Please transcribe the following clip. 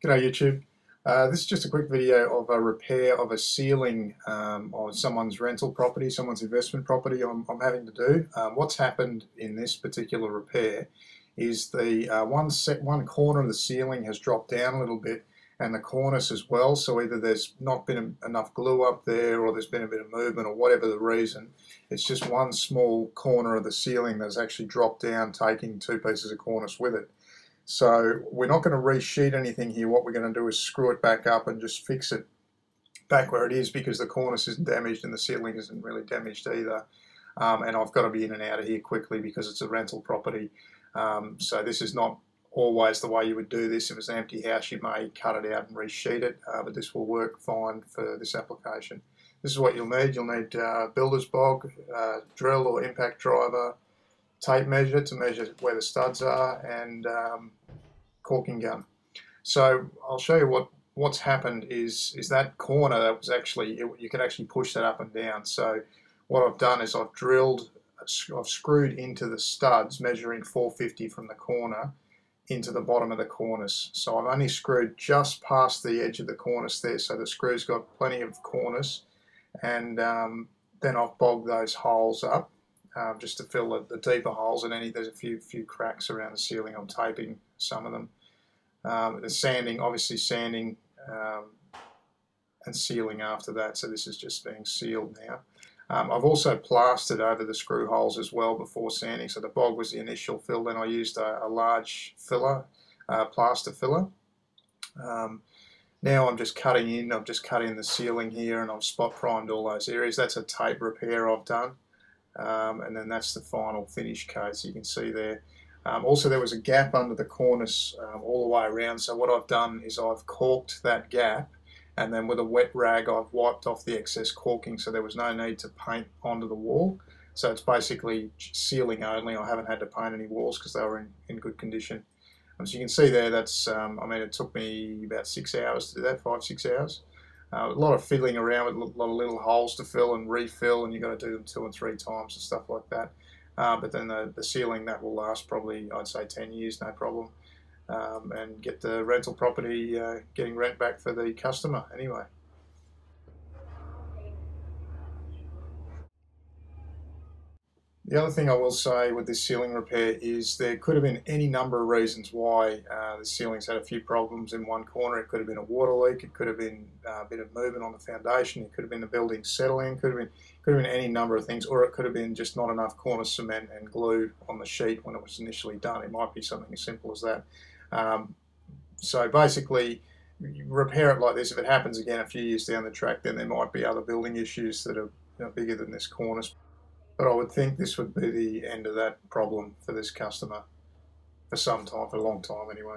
G'day YouTube. This is just a quick video of a repair of a ceiling on someone's rental property, someone's investment property I'm having to do. What's happened in this particular repair is the one corner of the ceiling has dropped down a little bit, and the cornice as well. So either there's not been enough glue up there, or there's been a bit of movement, or whatever the reason. It's just one small corner of the ceiling that's actually dropped down, taking two pieces of cornice with it. So we're not going to resheet anything here. What we're going to do is screw it back up and just fix it back where it is, because the cornice isn't damaged and the ceiling isn't really damaged either. And I've got to be in and out of here quickly because it's a rental property. So this is not always the way you would do this. If it's an empty house, you may cut it out and resheet it, but this will work fine for this application. This is what you'll need. You'll need builder's bog, drill or impact driver, tape measure to measure where the studs are, and caulking gun. So I'll show you what's happened is that corner that was actually, you could actually push that up and down. So what I've done is I've screwed into the studs, measuring 450 from the corner into the bottom of the cornice. So I've only screwed just past the edge of the cornice there, so the screw's got plenty of cornice, and then I've bogged those holes up. Just to fill the deeper holes, and there's a few cracks around the ceiling. I'm taping some of them. The sanding, obviously sanding and sealing after that. So this is just being sealed now. I've also plastered over the screw holes as well before sanding. So the bog was the initial fill. Then I used a large filler, plaster filler. Now I'm just cutting in. I've just cut in the ceiling here, and I've spot primed all those areas. That's a tape repair I've done. And then that's the final finish coat, so you can see there. Also, there was a gap under the cornice all the way around, so what I've done is I've caulked that gap, and then with a wet rag I've wiped off the excess caulking, so there was no need to paint onto the wall. So it's basically ceiling only. I haven't had to paint any walls because they were in good condition. So you can see there, that's I mean, it took me about 6 hours to do that, 5-6 hours. A lot of fiddling around with a lot of little holes to fill and refill, and you've got to do them 2 and 3 times and stuff like that. But then the ceiling, that will last probably, I'd say, 10 years, no problem. And get the rental property getting rent back for the customer anyway. The other thing I will say with this ceiling repair is there could have been any number of reasons why the ceiling's had a few problems in one corner. It could have been a water leak, it could have been a bit of movement on the foundation, it could have been the building settling, could have been any number of things, or it could have been just not enough cornice cement and glue on the sheet when it was initially done. It might be something as simple as that. So basically, you repair it like this. If it happens again a few years down the track, then there might be other building issues that are bigger than this cornice. But I would think this would be the end of that problem for this customer for some time, for a long time anyway.